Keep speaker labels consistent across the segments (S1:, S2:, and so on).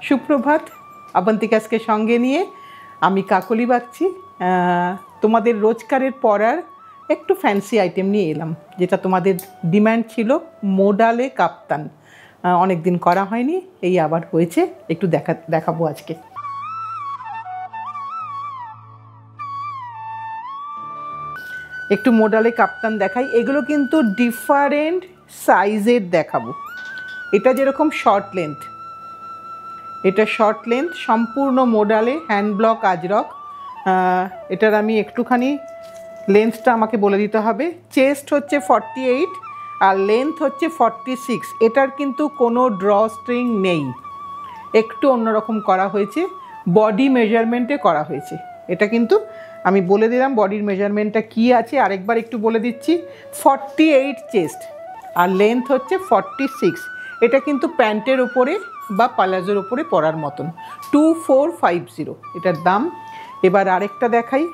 S1: সুপ্রভাত, আবন্তিকাসকে সঙ্গে নিয়ে আমি কাকলি বাগচি। তোমাদের রোজকারের পরার একটু ফ্যান্সি আইটেম নিয়ে এলাম, যেটা তোমাদের ডিম্যান্ড ছিল। মোডালে কাপ্তান অনেক দিন করা হয়নি, এই আবার হয়েছে, একটু দেখাবো আজকে। একটু মোডালে কাপ্তান দেখাই। এগুলো কিন্তু ডিফারেন্ট সাইজের দেখাবো। এটা যেরকম শর্ট লেন্থ, এটা শর্ট লেন্থ, সম্পূর্ণ মোডালে, হ্যান্ড ব্লক আজরক। এটার আমি একটুখানি লেন্থটা আমাকে বলে দিতে হবে। চেস্ট হচ্ছে 48 আর লেন্থ হচ্ছে 46। এটার কিন্তু কোনো ড্র স্ট্রিং নেই, একটু অন্যরকম করা হয়েছে, বডি মেজারমেন্টে করা হয়েছে। এটা কিন্তু আমি বলে দিলাম বডির মেজারমেন্টটা কী আছে, আরেকবার একটু বলে দিচ্ছি। 48 চেস্ট আর লেন্থ হচ্ছে 46। এটা কিন্তু প্যান্টের ওপরে বা পালাজোর ওপরে পরার মতন। 2450 এটার দাম। এবার আরেকটা দেখাই।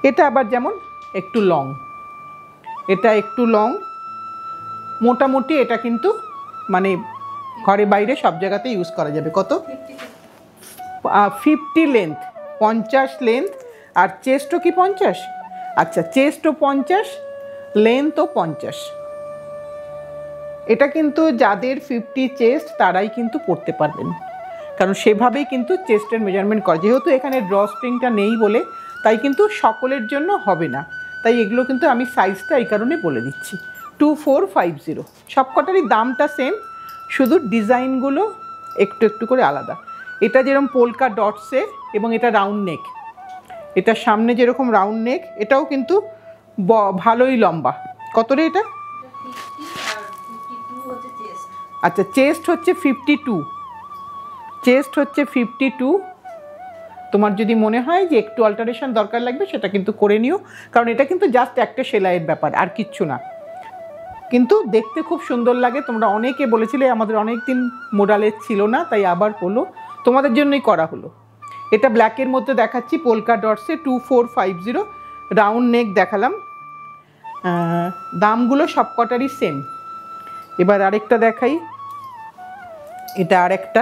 S1: এটা আবার যেমন একটু লং, এটা একটু লং, মোটামুটি এটা কিন্তু মানে ঘরে বাইরে সব জায়গাতে ইউজ করা যাবে। কত? 50 লেন্থ, 50 লেন্থ। আর চেস্টও কি 50? আচ্ছা, চেস্টও 50, লেন্থও 50। এটা কিন্তু যাদের 50 চেস্ট তারাই কিন্তু পরতে পারবেন, কারণ সেভাবেই কিন্তু চেস্টের মেজারমেন্ট করে। যেহেতু এখানে ড্র স্ট্রিংটা নেই বলে তাই কিন্তু সকলের জন্য হবে না, তাই এগুলো কিন্তু আমি সাইজটা এই কারণে বলে দিচ্ছি। 2450। সবকটারই দামটা সেম, শুধু ডিজাইনগুলো একটু একটু করে আলাদা। এটা যেরকম পোলকা ডটসে এবং এটা রাউন্ড নেক, এটার সামনে যেরকম রাউন্ড নেক, এটাও কিন্তু ভালোই লম্বা। কত রে এটা? আচ্ছা, চেস্ট হচ্ছে 52, চেস্ট হচ্ছে 52। তোমার যদি মনে হয় যে একটু অল্টারেশন দরকার লাগবে সেটা কিন্তু করে নিও, কারণ এটা কিন্তু জাস্ট একটা সেলাইয়ের ব্যাপার, আর কিচ্ছু না। কিন্তু দেখতে খুব সুন্দর লাগে। তোমরা অনেকে বলেছিলে আমাদের অনেক দিন মোডালের ছিল না, তাই আবার হলো, তোমাদের জন্যই করা হলো। এটা ব্ল্যাকের মধ্যে দেখাচ্ছি, পোলকা ডটসে 2450, রাউন্ড নেক দেখালাম। দামগুলো সবকটারই সেম। এবার আরেকটা দেখাই। এটা আরেকটা,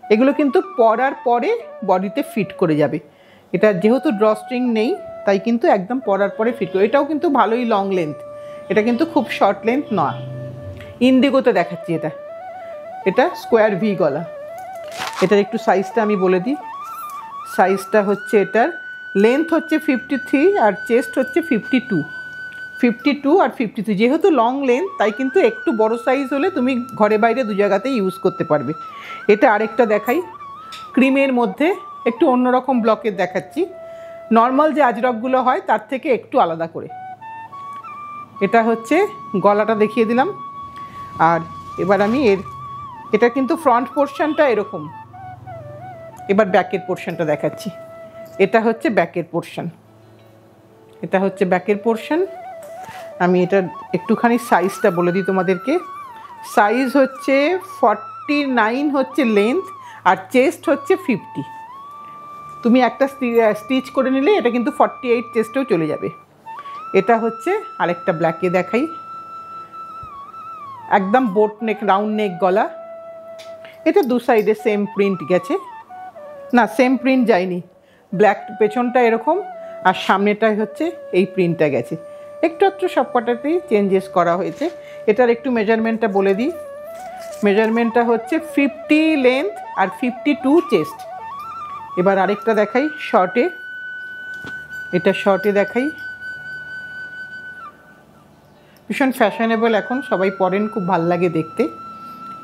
S1: এগুলো কিন্তু পরার পরে বডিতে ফিট করে যাবে। এটা যেহেতু ড্র স্ট্রিং নেই তাই কিন্তু একদম পরার পরে ফিট করে। এটাও কিন্তু ভালোই লং লেন্থ, এটা কিন্তু খুব শর্ট লেন্থ নয়। ইন্ডিগোতে দেখাচ্ছি এটা, এটা স্কোয়ার ভি গলা। এটার একটু সাইজটা আমি বলে দিই। সাইজটা হচ্ছে, এটার লেন্থ হচ্ছে 53 আর চেস্ট হচ্ছে 52। 52 আর 53, যেহেতু লং লেন্থ তাই কিন্তু একটু বড় সাইজ হলে তুমি ঘরে বাইরে দু জায়গাতেই ইউজ করতে পারবে। এটা আরেকটা দেখাই, ক্রিমের মধ্যে একটু অন্যরকম ব্লকের দেখাচ্ছি। নর্মাল যে আজরকগুলো হয় তার থেকে একটু আলাদা করে। এটা হচ্ছে গলাটা দেখিয়ে দিলাম। আর এবার আমি এটা কিন্তু ফ্রন্ট পোর্শনটা এরকম। এবার ব্যাকের পোর্শনটা দেখাচ্ছি। এটা হচ্ছে ব্যাকের পোর্শন, এটা হচ্ছে ব্যাকের পোর্শন। আমি এটা একটুখানি সাইজটা বলে দিই তোমাদেরকে। সাইজ হচ্ছে 49 হচ্ছে লেন্থ আর চেস্ট হচ্ছে 50। তুমি একটা স্টিচ করে নিলে এটা কিন্তু 48 চেস্টেও চলে যাবে। এটা হচ্ছে আরেকটা ব্ল্যাকে দেখাই, একদম বোট নেক, রাউন্ড নেক গলা। এটা দু সাইডে সেম প্রিন্ট গেছে, না সেম প্রিন্ট যায়নি, ব্ল্যাক পেছনটা এরকম আর সামনেটাই হচ্ছে এই প্রিন্টটা গেছে। একটু একটু সবকটাতেই চেঞ্জেস করা হয়েছে। এটার একটু মেজারমেন্টটা বলে দিই। মেজারমেন্টটা হচ্ছে 50 লেন্থ আর 52 চেস্ট। এবার আরেকটা দেখাই শর্টে, এটা শর্টে দেখাই। ভীষণ ফ্যাশনেবল, এখন সবাই পরেন, খুব ভাল লাগে দেখতে।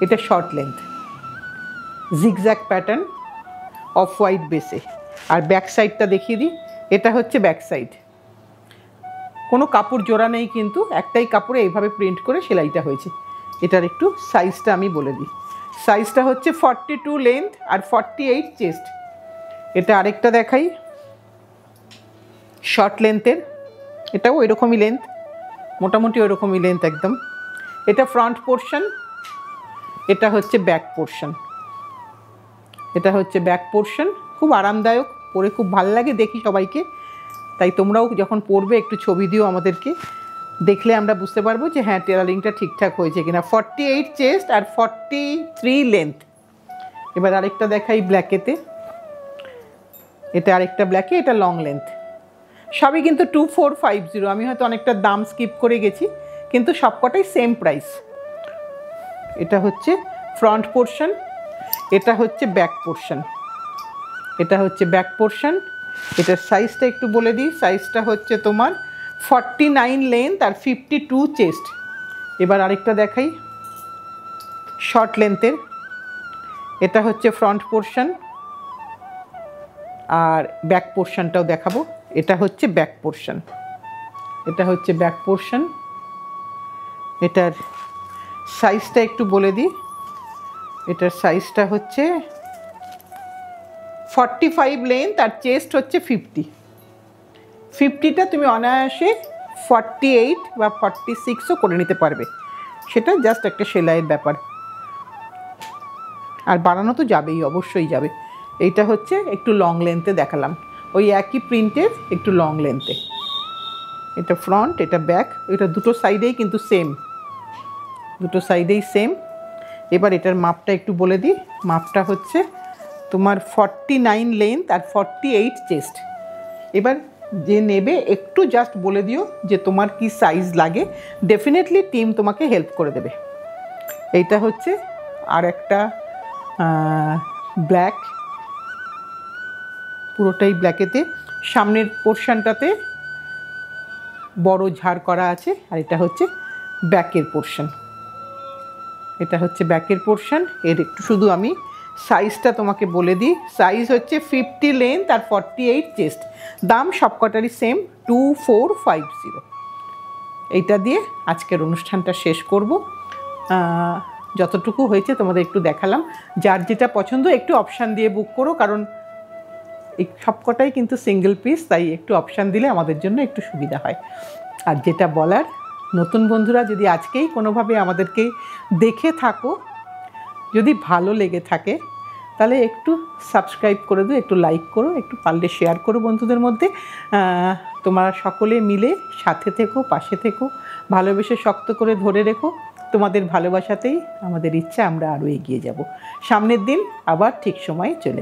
S1: এটা short length, zigzag pattern, off white বেসে। আর ব্যাক সাইডটা দেখিয়ে দিই। এটা হচ্ছে ব্যাক সাইড, কোনো কাপড় জোড়া নেই, কিন্তু একটাই কাপড়ে এইভাবে প্রিন্ট করে সেলাইটা হয়েছে। এটার একটু সাইজটা আমি বলে দিই। সাইজটা হচ্ছে 42 লেন্থ আর 48 চেস্ট। এটা আরেকটা দেখাই, শর্ট লেন্থের, এটাও এরকমই লেন্থ, মোটামুটি ওরকমই লেন্থ একদম। এটা ফ্রন্ট পোর্শন, এটা হচ্ছে ব্যাক পোর্শন। এটা হচ্ছে ব্যাক পোর্শন, খুব আরামদায়ক, পরে খুব ভাল লাগে দেখি সবাইকে। তাই তোমরাও যখন পরবে একটু ছবি দিও আমাদেরকে, দেখলে আমরা বুঝতে পারবো যে হ্যাঁ টেলারিংটা ঠিকঠাক হয়েছে কিনা। 48 চেস্ট আর 43 লেন্থ। এবার আরেকটা দেখাই ব্ল্যাকেতে। এটা আরেকটা ব্ল্যাকে, এটা লং লেন্থ। সবই কিন্তু 2450। আমি হয়তো অনেকটা দাম স্কিপ করে গেছি, কিন্তু সবকটাই সেম প্রাইস। এটা হচ্ছে ফ্রন্ট পোর্শন, এটা হচ্ছে ব্যাক পোর্শন। এটা হচ্ছে ব্যাক পোর্শন। এটার সাইজটা একটু বলে দিই, সাইজটা হচ্ছে তোমার 49 লেন্থ আর 52 চেস্ট। এবার আরেকটা দেখাই শর্ট লেন্থের। এটা হচ্ছে ফ্রন্ট পোর্শন, আর ব্যাক পোর্শনটাও দেখাবো। এটা হচ্ছে ব্যাক পোর্শন, এটা হচ্ছে ব্যাক পোর্শন। এটার সাইজটা একটু বলে দিই, এটার সাইজটা হচ্ছে 45 লেন্থ আর চেস্ট হচ্ছে 50টা তুমি অনায়াসে 48 বা 46ও করে নিতে পারবে, সেটা জাস্ট একটা সেলাইয়ের ব্যাপার। আর বাড়ানো তো যাবেই, অবশ্যই যাবে। এইটা হচ্ছে একটু লং লেন্থে দেখালাম, ওই একই প্রিন্টের একটু লং লেন্থে। এটা ফ্রন্ট, এটা ব্যাক, এটা দুটো সাইডেই কিন্তু সেম, দুটো সাইডেই সেম। এবার এটার মাপটা একটু বলে দিই, মাপটা হচ্ছে তোমার 49 লেন্থ আর 48 চেস্ট। এবার যে নেবে একটু জাস্ট বলে দিও যে তোমার কি সাইজ লাগে, ডেফিনেটলি টিম তোমাকে হেল্প করে দেবে। এইটা হচ্ছে আর একটা ব্ল্যাক, পুরোটাই ব্ল্যাকেতে, সামনের পোর্শনটাতে বড় ঝাড় করা আছে, আর এটা হচ্ছে ব্যাকের পোর্শন। এটা হচ্ছে ব্যাকের পোর্শন। এর একটু শুধু আমি সাইজটা তোমাকে বলে দিই, সাইজ হচ্ছে 50 লেন্থ আর 48 চেস্ট। দাম সবকটারই সেম, 2450। এইটা দিয়ে আজকের অনুষ্ঠানটা শেষ করব। যতটুকু হয়েছে তোমাদের একটু দেখালাম। যার যেটা পছন্দ একটু অপশান দিয়ে বুক করো, কারণ এই সবকটাই কিন্তু সিঙ্গেল পিস, তাই একটু অপশান দিলে আমাদের জন্য একটু সুবিধা হয়। আর যেটা বলার, নতুন বন্ধুরা যদি আজকেই কোনোভাবে আমাদেরকে দেখে থাকো, যদি ভালো লেগে থাকে তাহলে একটু সাবস্ক্রাইব করে দিও, একটু লাইক করো, একটু পারলে শেয়ার করো বন্ধুদের মধ্যে। তোমরা সকলে মিলে সাথে থেকো, পাশে থেকো, ভালোবেসে শক্ত করে ধরে রেখো। তোমাদের ভালোবাসাতেই আমাদের ইচ্ছা আমরা আরও এগিয়ে যাব। সামনের দিন আবার ঠিক সময়ে চলে আসবো।